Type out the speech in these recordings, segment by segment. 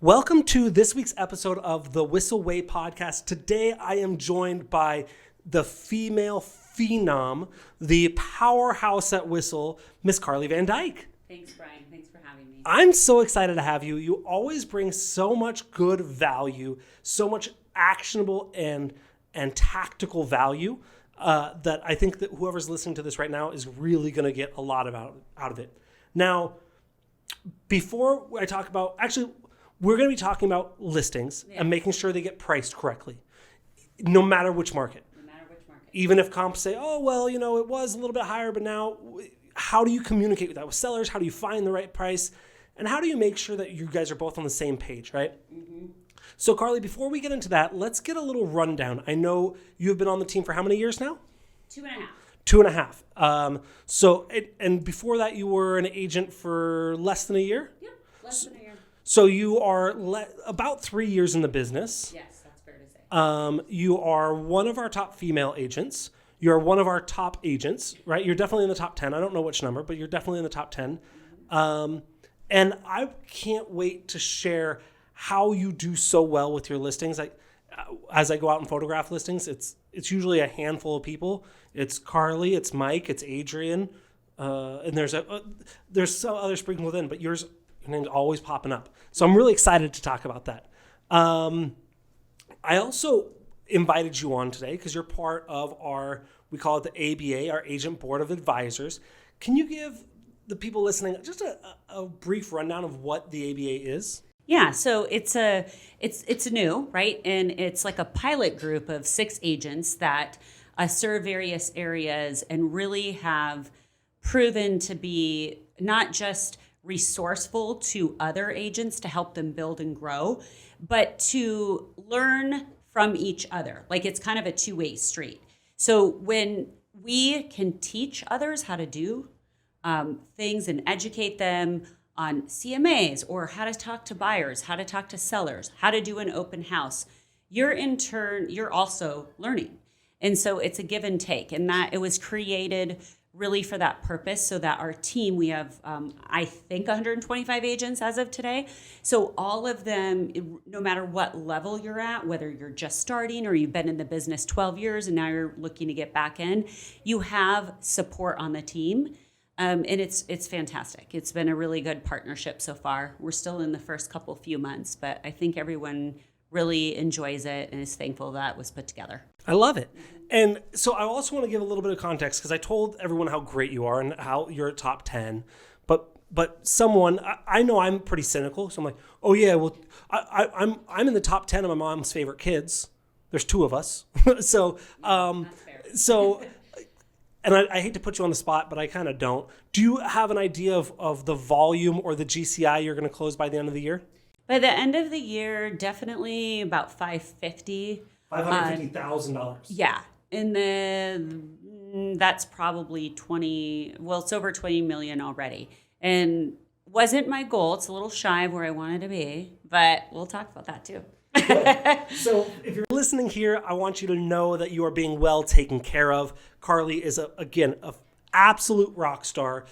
Welcome to this week's episode of the Whissel Way podcast. Today I am joined by the female phenom, the powerhouse at Whissel, Miss Karlee Van Dyke. Thanks, Bryan. Thanks for having me. I'm so excited to have you. You always bring so much good value, so much actionable and tactical value that I think that whoever's listening to this right now is really going to get a lot out of it. Now, before I talk about, we're going to be talking about listings and making sure they get priced correctly, no matter which market. Even if comps say, oh, well, it was a little bit higher, but now how do you communicate with that with sellers? How do you find the right price? And how do you make sure that you guys are both on the same page, right? Mm-hmm. So, Karlee, before we get into that, let's get a little rundown. I know you've been on the team for how many years now? 2.5. 2.5. And before that, you were an agent for less than a year? Yep, less than a year. So you are about 3 years in the business. Yes, that's fair to say. You are one of our top female agents. You're one of our top agents, right? You're definitely in the top 10. I don't know which number, but you're definitely in the top 10. And I can't wait to share how you do so well with your listings. As I go out and photograph listings, it's usually a handful of people. It's Karlee, it's Mike, it's Adrian, and there's some other sprinkled in, but your name's always popping up. So I'm really excited to talk about that. I also invited you on today because you're part of we call it the ABA, our Agent Board of Advisors. Can you give the people listening just a brief rundown of what the ABA is? Yeah, so it's new, right? And it's like a pilot group of 6 agents that serve various areas and really have proven to be not just resourceful to other agents to help them build and grow, but to learn from each other. Like it's kind of a two-way street. So when we can teach others how to do things and educate them on CMAs or how to talk to buyers, how to talk to sellers, how to do an open house, you're also learning. And so it's a give and take, and that it was created really for that purpose, so that our team, we have, I think 125 agents as of today. So all of them, no matter what level you're at, whether you're just starting or you've been in the business 12 years and now you're looking to get back in, you have support on the team. And it's fantastic. It's been a really good partnership so far. We're still in the first few months, but I think everyone really enjoys it and is thankful that it was put together. I love it. And so I also want to give a little bit of context because I told everyone how great you are and how you're a top 10. But someone, I know I'm pretty cynical. So I'm like, oh yeah, well, I'm in the top 10 of my mom's favorite kids. There's 2 of us. So, That's fair. And I hate to put you on the spot, but I kind of don't. Do you have an idea of the volume or the GCI you're going to close by the end of the year? By the end of the year, definitely about $550,000. $550,000. Yeah. And that's probably it's over 20 million already. And wasn't my goal. It's a little shy of where I wanted to be, but we'll talk about that too. So if you're listening here, I want you to know that you are being well taken care of. Karlee is, again, an absolute rock star.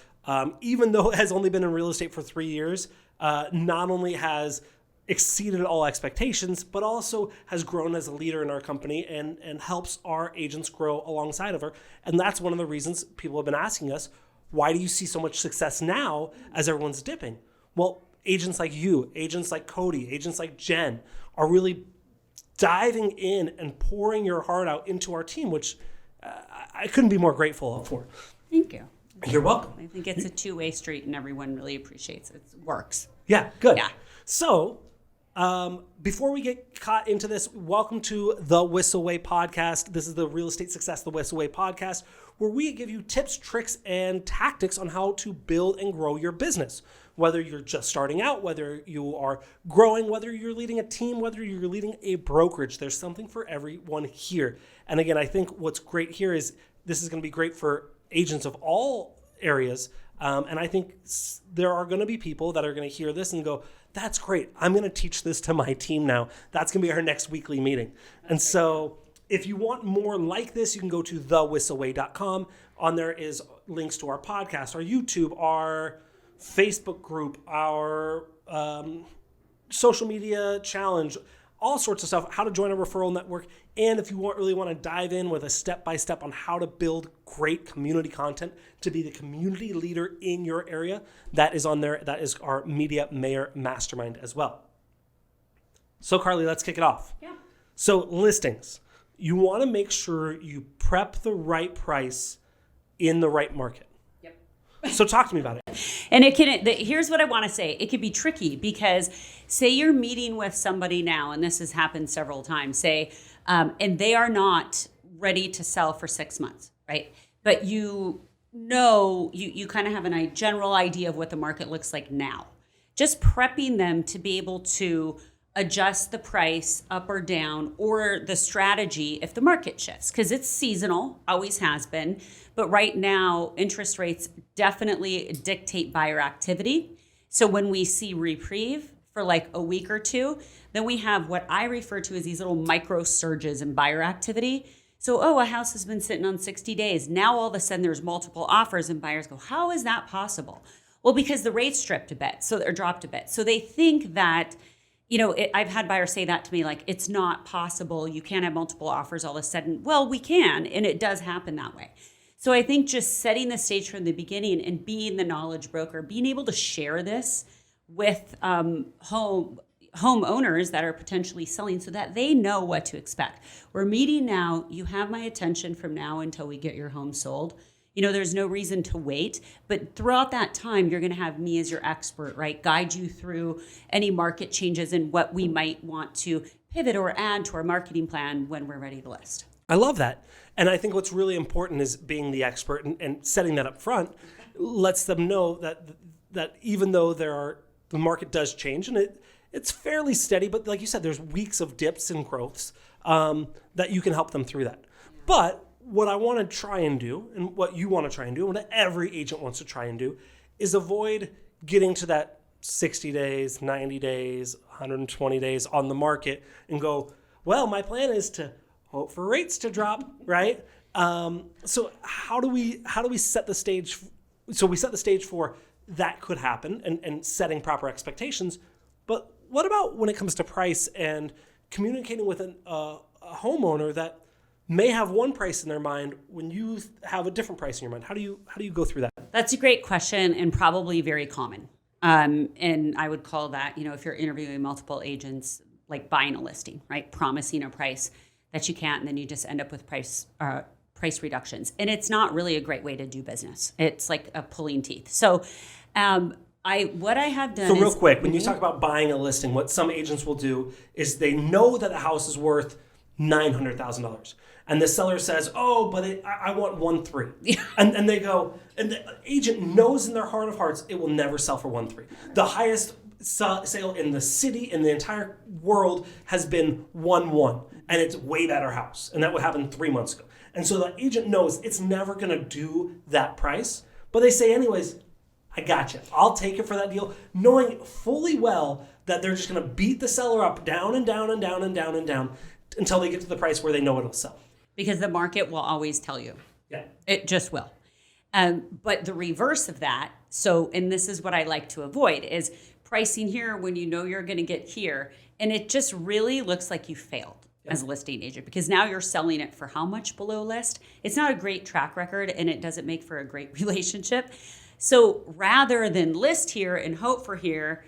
Even though it has only been in real estate for 3 years, not only has exceeded all expectations, but also has grown as a leader in our company and helps our agents grow alongside of her. And that's one of the reasons people have been asking us, why do you see so much success now as everyone's dipping? Well, agents like you, agents like Koci, agents like Jen are really diving in and pouring your heart out into our team, which I couldn't be more grateful for. Thank you. You're welcome. I think it's a two-way street and everyone really appreciates it. It works. Yeah, good. Yeah. So before we get caught into this, welcome to the Whissel Way podcast. This is the Real Estate Success the Whissel Way podcast, where we give you tips, tricks, and tactics on how to build and grow your business. Whether you're just starting out, whether you are growing, whether you're leading a team, whether you're leading a brokerage, there's something for everyone here. And again, I think what's great here is this is going to be great for agents of all areas. And I think there are going to be people that are going to hear this and go, that's great. I'm going to teach this to my team now. That's going to be our next weekly meeting. And so if you want more like this, you can go to thewhisselway.com. On there is links to our podcast, our YouTube, our Facebook group, our social media challenge, all sorts of stuff, how to join a referral network. And if you really want to dive in with a step-by-step on how to build great community content to be the community leader in your area, that is on there. That is our Media Mayor Mastermind as well. So Karlee, let's kick it off. Yeah. So listings, you want to make sure you prep the right price in the right market. Yep. So talk to me about it. And here's what I want to say. It can be tricky because say you're meeting with somebody now, and this has happened several times, and they are not ready to sell for 6 months, right? But you kind of have a general idea of what the market looks like now. Just prepping them to be able to adjust the price up or down, or the strategy if the market shifts, because it's seasonal, always has been. But right now, interest rates definitely dictate buyer activity. So when we see reprieve for like a week or two, then we have what I refer to as these little micro surges in buyer activity. So, a house has been sitting on 60 days. Now all of a sudden there's multiple offers and buyers go, how is that possible? Well, because the rates dropped a bit. So they think that, I've had buyers say that to me, like, it's not possible. You can't have multiple offers all of a sudden. Well, we can, and it does happen that way. So I think just setting the stage from the beginning and being the knowledge broker, being able to share this with homeowners that are potentially selling so that they know what to expect. We're meeting now. You have my attention from now until we get your home sold. There's no reason to wait, but throughout that time, you're going to have me as your expert, right? Guide you through any market changes and what we might want to pivot or add to our marketing plan when we're ready to list. I love that. And I think what's really important is being the expert and setting that up front lets them know that even though the market does change and it's fairly steady, but like you said, there's weeks of dips and growths that you can help them through that. But what I want to try and do, and what you want to try and do, and what every agent wants to try and do, is avoid getting to that 60 days, 90 days, 120 days on the market and go, well, my plan is to hope for rates to drop, right? So how do we set the stage? So we set the stage for that could happen and setting proper expectations. But what about when it comes to price and communicating with a homeowner that may have one price in their mind when you have a different price in your mind? How do you go through that? That's a great question and probably very common. And I would call that, if you're interviewing multiple agents, like buying a listing, right? Promising a price that you can't, and then you just end up with price reductions. And it's not really a great way to do business. It's like a pulling teeth. So what I have done. So real quick, when you talk about buying a listing, what some agents will do is they know that the house is worth $900,000. And the seller says, oh, but I want 1.3. Yeah. And they go, and the agent knows in their heart of hearts, it will never sell for 1.3. The highest sale in the city, in the entire world, has been 1.1. And it's way better house. And that would happen 3 months ago. And so the agent knows it's never going to do that price. But they say, anyways, I got you. I'll take it for that deal, knowing fully well that they're just going to beat the seller up down and down and down and down and down until they get to the price where they know it'll sell. Because the market will always tell you. Yeah. It just will. But the reverse of that, and this is what I like to avoid, is pricing here when you know you're going to get here. And it just really looks like you failed as a listing agent, because now you're selling it for how much below list? It's not a great track record, and it doesn't make for a great relationship. So rather than list here and hope for here,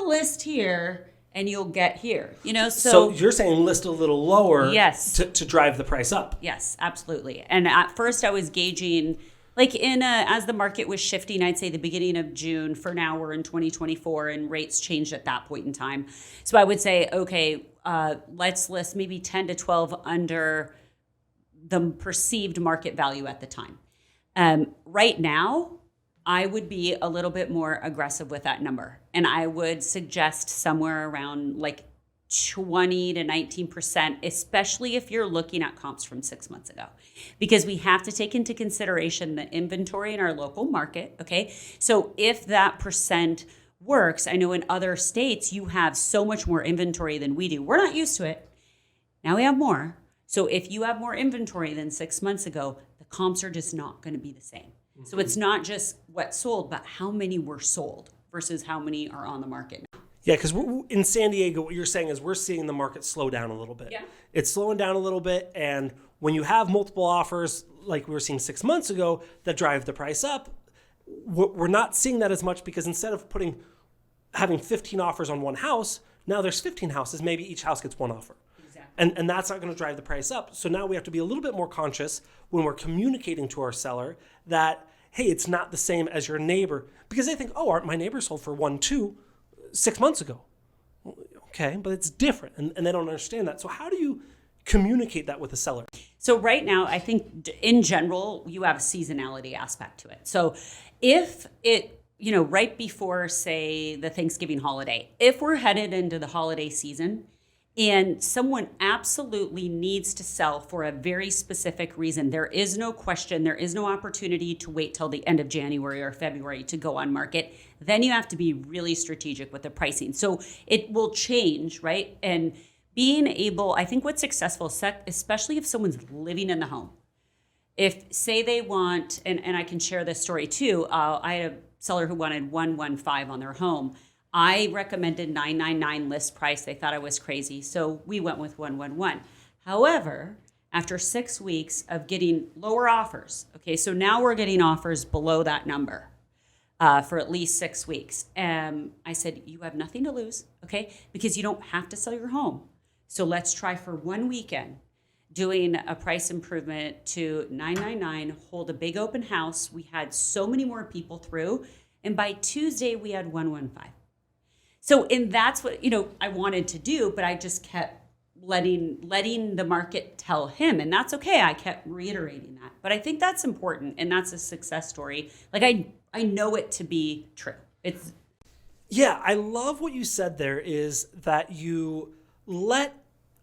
list here and you'll get here, So you're saying list a little lower, yes, to drive the price up. Yes, absolutely. And at first I was gauging, like as the market was shifting, I'd say the beginning of June. For now, we're in 2024 and rates changed at that point in time. So I would say, okay, let's list maybe 10 to 12 under the perceived market value at the time. Right now, I would be a little bit more aggressive with that number. And I would suggest somewhere around like 20 to 19%, especially if you're looking at comps from 6 months ago, because we have to take into consideration the inventory in our local market. Okay. So if that percent works, I know in other states, you have so much more inventory than we do. We're not used to it. Now we have more. So if you have more inventory than 6 months ago, the comps are just not going to be the same. So it's not just what sold, but how many were sold versus how many are on the market now. Yeah, because in San Diego, what you're saying is we're seeing the market slow down a little bit. Yeah. It's slowing down a little bit, and when you have multiple offers, like we were seeing 6 months ago, that drive the price up, we're not seeing that as much because instead of having 15 offers on one house, now there's 15 houses. Maybe each house gets one offer. Exactly. And that's not going to drive the price up. So now we have to be a little bit more conscious when we're communicating to our seller that, hey, it's not the same as your neighbor. Because they think, oh, aren't my neighbors sold for 1.2 6 months ago? Okay, but it's different. And they don't understand that. So how do you communicate that with the seller? So right now, I think in general, you have a seasonality aspect to it. So if it, right before, say, the Thanksgiving holiday, if we're headed into the holiday season and someone absolutely needs to sell for a very specific reason, there is no question, there is no opportunity to wait till the end of January or February to go on market, then you have to be really strategic with the pricing. So it will change, right? And being able, I think what's successful, especially if someone's living in the home, if say they want, and I can share this story too, I had a seller who wanted 115 on their home. I recommended 999 list price. They thought I was crazy. So we went with 111. However, after 6 weeks of getting lower offers, okay, so now we're getting offers below that number for at least 6 weeks. I said, you have nothing to lose, okay, because you don't have to sell your home. So let's try for 1 weekend doing a price improvement to 999, hold a big open house. We had so many more people through. And by Tuesday, we had 115. So, and that's what, I wanted to do, but I just kept letting the market tell him. And that's okay. I kept reiterating that. But I think that's important. And that's a success story. Like I know it to be true. Yeah, I love what you said there is that you let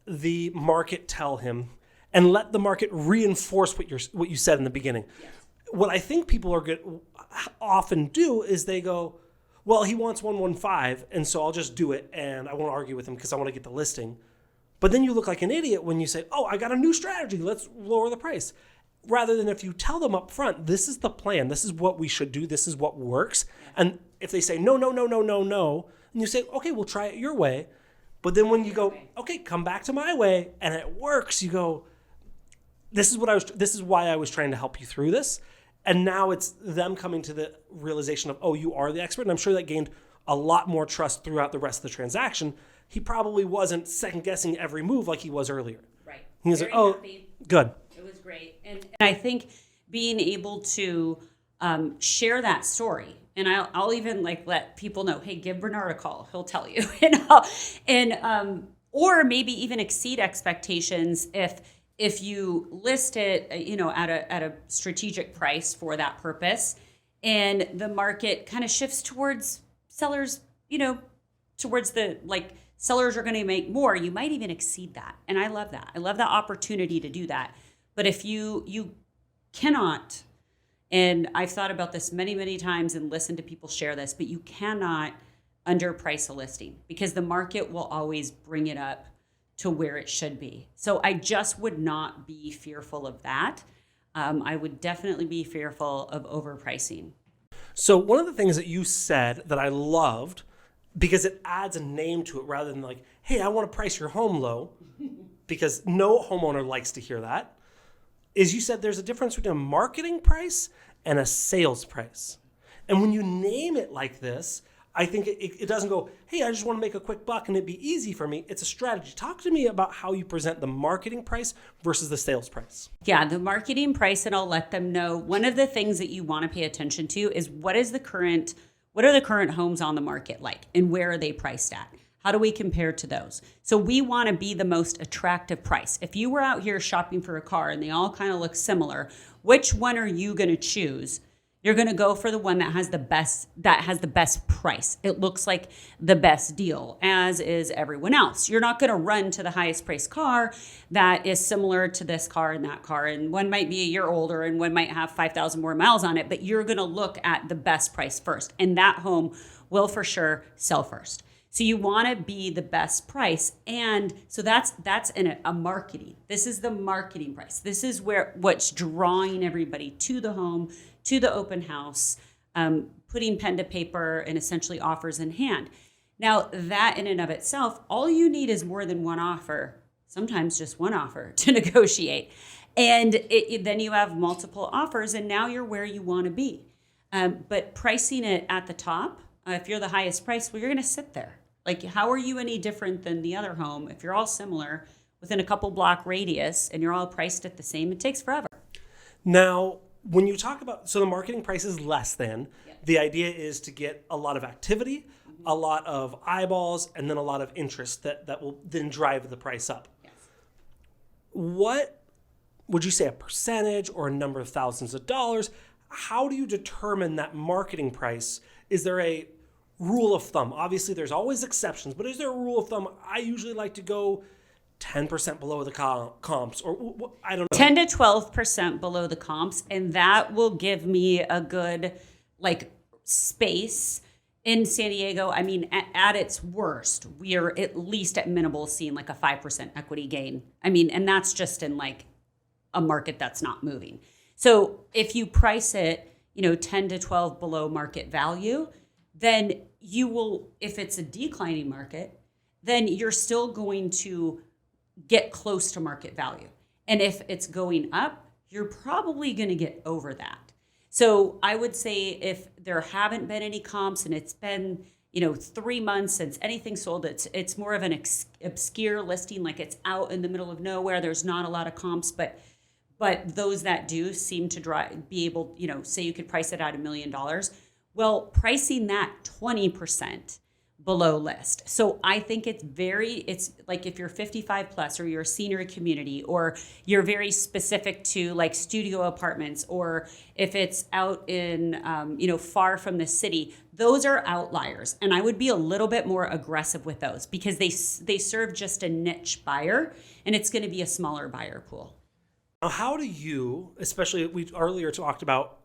the market tell him and let the market reinforce what you said in the beginning. Yes. What I think people often do is they go, well, he wants 115, and so I'll just do it, and I won't argue with him because I want to get the listing. But then you look like an idiot when you say, oh, I got a new strategy, let's lower the price. Rather than if you tell them up front, this is the plan, this is what we should do, this is what works. And if they say, no, and you say, okay, we'll try it your way. But then when you go, okay, come back to my way, and it works, you go, this is why I was trying to help you through this. And now it's them coming to the realization of, oh, you are the expert. And I'm sure that gained a lot more trust throughout the rest of the transaction. He probably wasn't second guessing every move like he was earlier. Right. He was like, oh, good. It was great. And I think being able to share that story, and I'll even let people know, hey, give Bernard a call. He'll tell you. Or maybe even exceed expectations if you list it, at a strategic price for that purpose, and the market kind of shifts towards sellers, towards sellers are going to make more, you might even exceed that. And I love that. I love the opportunity to do that. But if you cannot, and I've thought about this many, many times and listened to people share this, but you cannot underprice a listing because the market will always bring it up to where it should be. So I just would not be fearful of that. I would definitely be fearful of overpricing. So one of the things that you said that I loved, because it adds a name to it rather than hey, I want to price your home low, because no homeowner likes to hear that, is you said there's a difference between a marketing price and a sales price. And when you name it like this, I think it doesn't go, hey, I just want to make a quick buck and it'd be easy for me. It's a strategy. Talk to me about how you present the marketing price versus the sales price. Yeah, the marketing price, and I'll let them know. One of the things that you want to pay attention to is what are the current homes on the market like, and where are they priced at? How do we compare to those? So we want to be the most attractive price. If you were out here shopping for a car and they all kind of look similar, which one are you going to choose? You're going to go for the one that has the best price. It looks like the best deal, as is everyone else. You're not going to run to the highest priced car that is similar to this car and that car. And one might be a year older and one might have 5,000 more miles on it, but you're going to look at the best price first. And that home will for sure sell first. So you want to be the best price. And so that's in a marketing. This is the marketing price. This is what's drawing everybody to the home, to the open house, putting pen to paper and essentially offers in hand. Now, that in and of itself, all you need is more than one offer, sometimes just one offer to negotiate. And then you have multiple offers, and now you're where you want to be. But pricing it at the top, if you're the highest price, well, you're going to sit there. Like, how are you any different than the other home? If you're all similar within a couple block radius and you're all priced at the same, it takes forever. Now, when you talk about, so the marketing price is less than, the idea is to get a lot of activity, a lot of eyeballs, and then a lot of interest that will then drive the price up. Yes. What would you say, a percentage or a number of thousands of dollars? How do you determine that marketing price? Is there a rule of thumb? Obviously, there's always exceptions, but is there a rule of thumb? I usually like to go 10% below the comps, or I don't know. 10 to 12% below the comps, and that will give me a good space. In San Diego, I mean, at its worst, we are at least at minimal seeing like a 5% equity gain. I mean, and that's just in like a market that's not moving. So if you price it, 10 to 12 below market value, then you will, if it's a declining market, then you're still going to get close to market value. And if it's going up, you're probably going to get over that. So I would say if there haven't been any comps and it's been, 3 months since anything sold, it's more of an obscure listing, like it's out in the middle of nowhere. There's not a lot of comps, but those that do seem to be able, say you could price it at $1 million. Well, pricing that 20% below list. So I think it's like if you're 55 plus or you're a senior community, or you're very specific to like studio apartments, or if it's out in, far from the city, those are outliers. And I would be a little bit more aggressive with those because they serve just a niche buyer, and it's going to be a smaller buyer pool. Now, how do you, especially we earlier talked about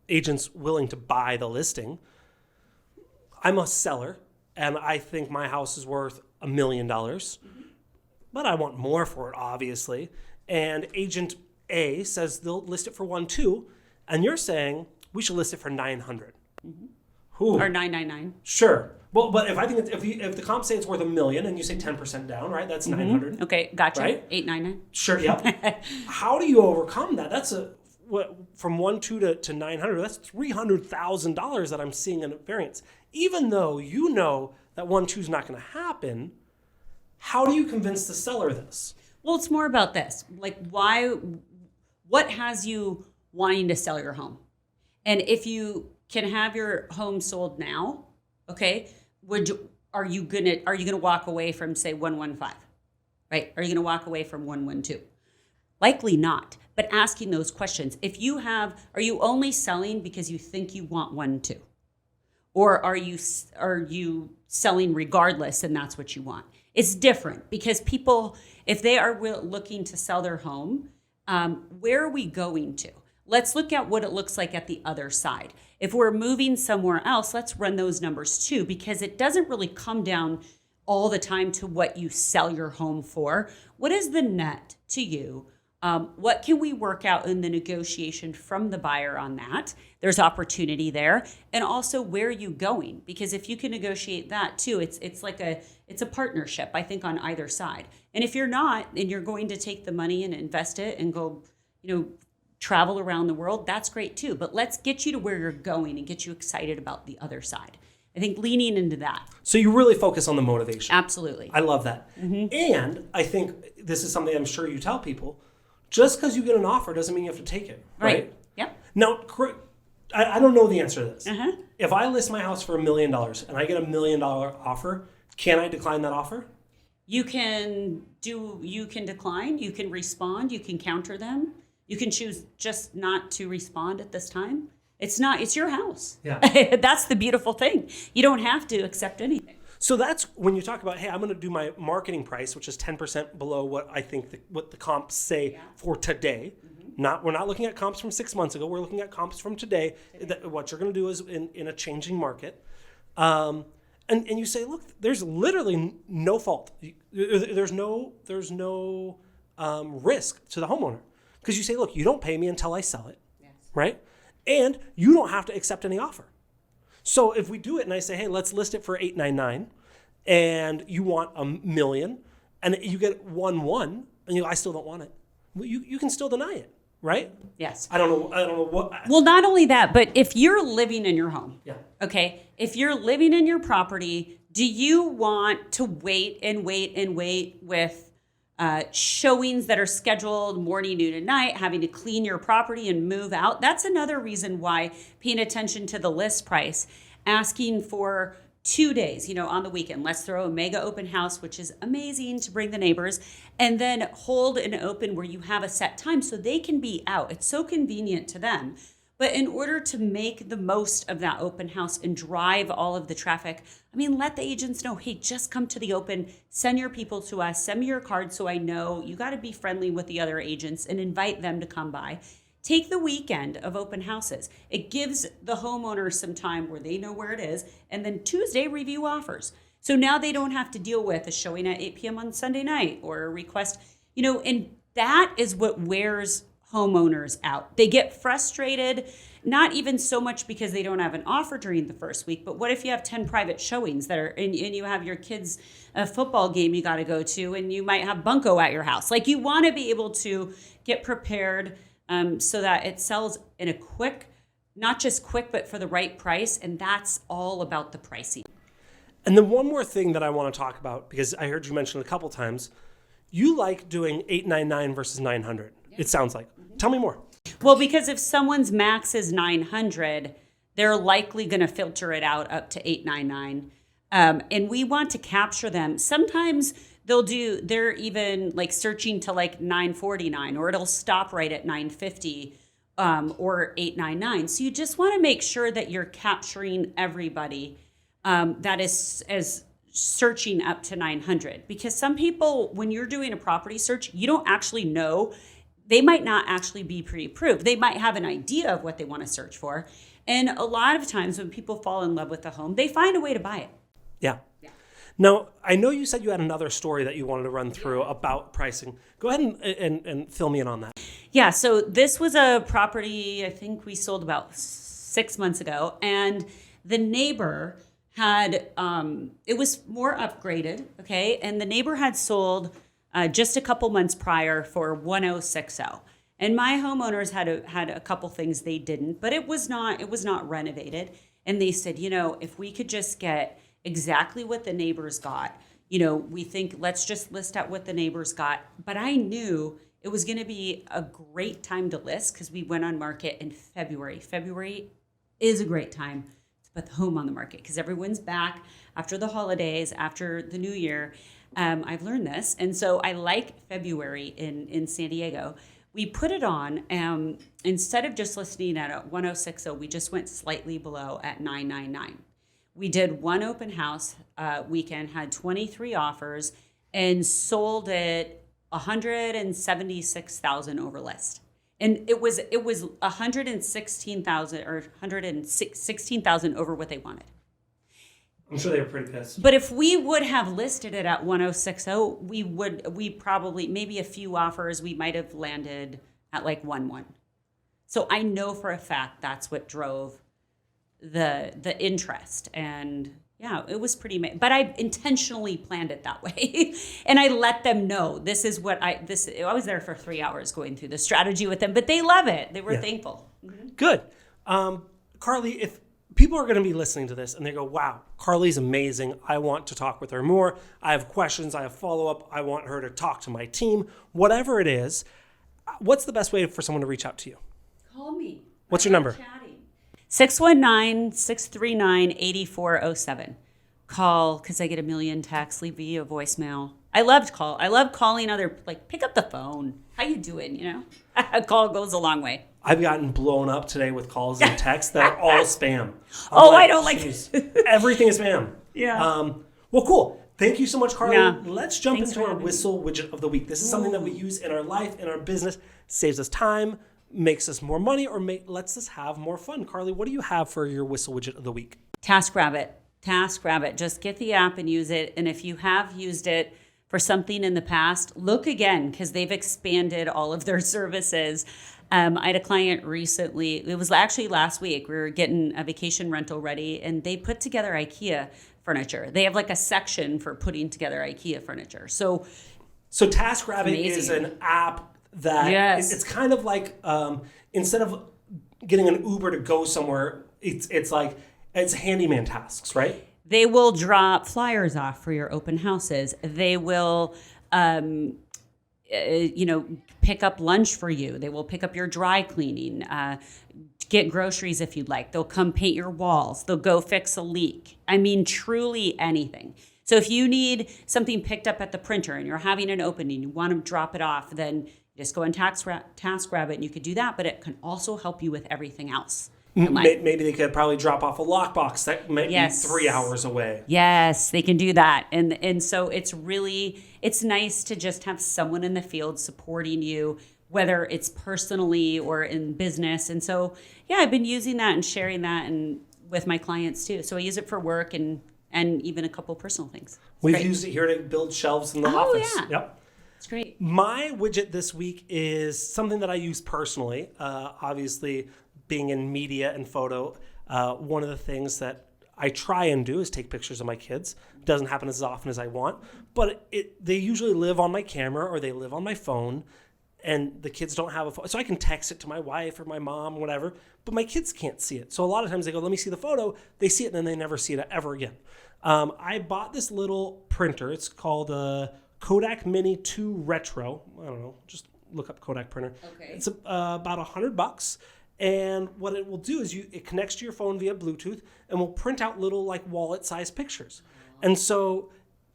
agents willing to buy the listing. I'm a seller, and I think my house is worth $1 million, but I want more for it, obviously. And agent A says they'll list it for 1.2, and you're saying we should list it for 900. Or 999. Sure. Well, but if I think if the comp say it's worth $1 million and you say 10% down, right? That's 900. Okay, gotcha. Right? 899. Sure. Yep. How do you overcome that? That's from 1.2 to 900. That's $300,000 that I'm seeing in a variance. Even though you know that 1.2 is not going to happen, how do you convince the seller of this? Well, it's more about this. Like, what has you wanting to sell your home? And if you can have your home sold now, okay, are you gonna walk away from, say, 115, right? Are you gonna walk away from 112? Likely not. But asking those questions, are you only selling because you think you want 1.2, or are you selling regardless and that's what you want? It's different because people, if they are looking to sell their home, where are we going to? Let's look at what it looks like at the other side. If we're moving somewhere else, let's run those numbers too, because it doesn't really come down all the time to what you sell your home for. What is the net to you? What can we work out in the negotiation from the buyer on that? There's opportunity there. And also, where are you going? Because if you can negotiate that too, it's a partnership, I think, on either side. And if you're not, and you're going to take the money and invest it and go, travel around the world, that's great too. But let's get you to where you're going and get you excited about the other side. I think leaning into that. So you really focus on the motivation. Absolutely. I love that. Mm-hmm. And I think this is something I'm sure you tell people. Just because you get an offer doesn't mean you have to take it, right? Yep. Now, I don't know the answer to this. Uh-huh. If I list my house for $1 million and I get $1 million offer, can I decline that offer? You can decline, you can respond, you can counter them. You can choose just not to respond at this time. It's your house. Yeah. That's the beautiful thing. You don't have to accept anything. So that's when you talk about, hey, I'm going to do my marketing price, which is 10% below what I think what the comps say for today. Mm-hmm. We're not looking at comps from 6 months ago. We're looking at comps from today. What you're going to do is in a changing market. And you say, look, there's literally no fault. There's no risk to the homeowner. Because you say, look, you don't pay me until I sell it, right? And you don't have to accept any offer. So if we do it and I say, hey, let's list it for $899, and you want $1 million, and you get 1-1, and I still don't want it. Well, you can still deny it, right? Yes. I don't know what. Well, not only that, but if you're living in your home, Yeah. okay, if you're living in your property, do you want to wait with showings that are scheduled morning, noon, and night, having to clean your property and move out? That's another reason why paying attention to the list price, asking for 2 days, on the weekend. Let's throw a mega open house, which is amazing to bring the neighbors, and then hold an open where you have a set time so they can be out. It's so convenient to them. But in order to make the most of that open house and drive all of the traffic, let the agents know, hey, just come to the open, send your people to us, send me your card so I know. You got to be friendly with the other agents and invite them to come by. Take the weekend of open houses. It gives the homeowner some time where they know where it is, and then Tuesday review offers. So now they don't have to deal with a showing at 8 p.m. on Sunday night or a request, and that is what wears homeowners out. They get frustrated, not even so much because they don't have an offer during the first week, but what if you have 10 private showings that are, and you have your kids' football game you got to go to, and you might have bunco at your house. Like, you want to be able to get prepared so that it sells in a quick, not just quick, but for the right price. And that's all about the pricing. And then one more thing that I want to talk about, because I heard you mention it a couple times, you like doing $899 versus $900. Yeah. It sounds like. Mm-hmm. Tell me more. Well, because if someone's max is $900, they're likely going to filter it out up to $899. And we want to capture them. Sometimes they're even like searching to like $949, or it'll stop right at $950 or $899. So you just want to make sure that you're capturing everybody that is as searching up to $900. Because some people, when you're doing a property search, you don't actually know. They might not actually be pre-approved. They might have an idea of what they want to search for. And a lot of times when people fall in love with a home, they find a way to buy it. Yeah. Now, I know you said you had another story that you wanted to run through about pricing. Go ahead and fill me in on that. Yeah, so this was a property I think we sold about 6 months ago. And the neighbor had, it was more upgraded, okay? And the neighbor had sold just a couple months prior for 1060. And my homeowners had a couple things they didn't, but it was not renovated. And they said, if we could just get exactly what the neighbors got, we think let's just list out what the neighbors got. But I knew it was going to be a great time to list because we went on market in February. February is a great time to put the home on the market because everyone's back after the holidays, after the new year. I've learned this. And so I like February in San Diego. We put it on, instead of just listing at a 1060, we just went slightly below at 999. We did one open house weekend, had 23 offers, and sold it 176,000 over list. And it was 116,000 or 116,000 over what they wanted. I'm sure they were pretty pissed. But if we would have listed it at 1060, we probably, maybe a few offers, we might have landed at like 1-1. So I know for a fact that's what drove the interest. And yeah, it was pretty, but I intentionally planned it that way. And I let them know this is what I was there for 3 hours going through the strategy with them, but they love it. They were thankful. Mm-hmm. Good. Karlee, if people are going to be listening to this and they go, wow, Karlee's amazing. I want to talk with her more. I have questions. I have follow-up. I want her to talk to my team. Whatever it is, what's the best way for someone to reach out to you? Call me. What's your number? 619-639-8407. Call, because I get a million texts. Leave me a voicemail. I love calling other, like, pick up the phone. How you doing, A call goes a long way. I've gotten blown up today with calls and texts that are all spam. I don't like this. Everything is spam. Yeah. Well, cool. Thank you so much, Karlee. Yeah. Let's jump Thanks into our Whissel widget of the week. This is something that we use in our life, in our business, saves us time, makes us more money, or lets us have more fun. Karlee, what do you have for your Whissel widget of the week? TaskRabbit. Just get the app and use it. And if you have used it for something in the past, look again because they've expanded all of their services. I had a client recently, it was actually last week, we were getting a vacation rental ready and they put together IKEA furniture. They have like a section for putting together IKEA furniture. So TaskRabbit is an app that it's kind of like instead of getting an Uber to go somewhere, it's like it's handyman tasks, right? They will drop flyers off for your open houses. They will, pick up lunch for you. They will pick up your dry cleaning, get groceries if you'd like. They'll come paint your walls. They'll go fix a leak. I mean, truly anything. So if you need something picked up at the printer and you're having an opening, you want to drop it off, then just go on TaskRabbit and you could do that, but it can also help you with everything else. Maybe they could probably drop off a lockbox that might be 3 hours away. Yes, they can do that. And so it's nice to just have someone in the field supporting you, whether it's personally or in business. And so, I've been using that and sharing that and with my clients too. So I use it for work and even a couple personal things. We've used it here to build shelves in the office. Yeah. Yep. It's great. My widget this week is something that I use personally. Obviously, being in media and photo, one of the things that I try and do is take pictures of my kids. It doesn't happen as often as I want, but they usually live on my camera or they live on my phone, and the kids don't have a phone. So I can text it to my wife or my mom, whatever, but my kids can't see it. So a lot of times they go, let me see the photo. They see it and then they never see it ever again. I bought this little printer. It's called a Kodak Mini 2 Retro. I don't know, just look up Kodak printer. Okay. It's about $100. And what it will do is it connects to your phone via Bluetooth and will print out little like wallet-sized pictures. And so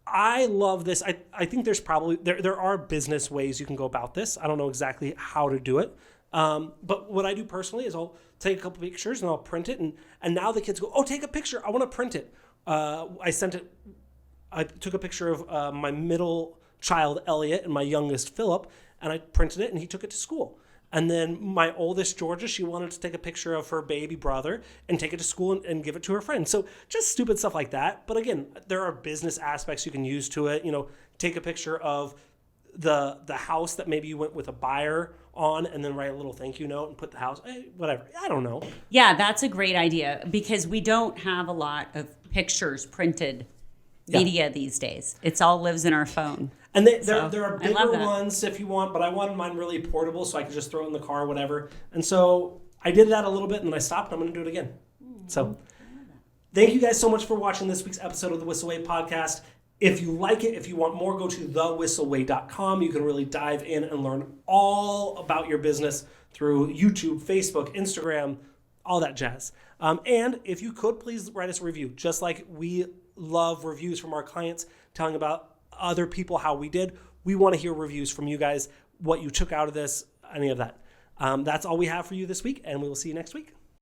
I love this. I think there's probably, there are business ways you can go about this. I don't know exactly how to do it. But what I do personally is I'll take a couple pictures and I'll print it. And now the kids go, oh, take a picture. I want to print it. I took a picture of my middle child, Elliot, and my youngest, Philip, and I printed it and he took it to school. And then my oldest, Georgia, she wanted to take a picture of her baby brother and take it to school and give it to her friend. So just stupid stuff like that. But again, there are business aspects you can use to it. Take a picture of the house that maybe you went with a buyer on and then write a little thank you note and put the house, whatever. I don't know. Yeah, that's a great idea because we don't have a lot of pictures printed media these days. It all lives in our phone. And there are bigger ones if you want, but I wanted mine really portable so I could just throw it in the car or whatever. And so I did that a little bit and then I stopped and I'm going to do it again. So thank you guys so much for watching this week's episode of the Whissel Way podcast. If you like it, if you want more, go to thewhisselway.com. You can really dive in and learn all about your business through YouTube, Facebook, Instagram, all that jazz. And if you could, please write us a review. Just like we love reviews from our clients telling about other people how we did, we want to hear reviews from you guys, what you took out of this, any of that. That's all we have for you this week, and we will see you next week.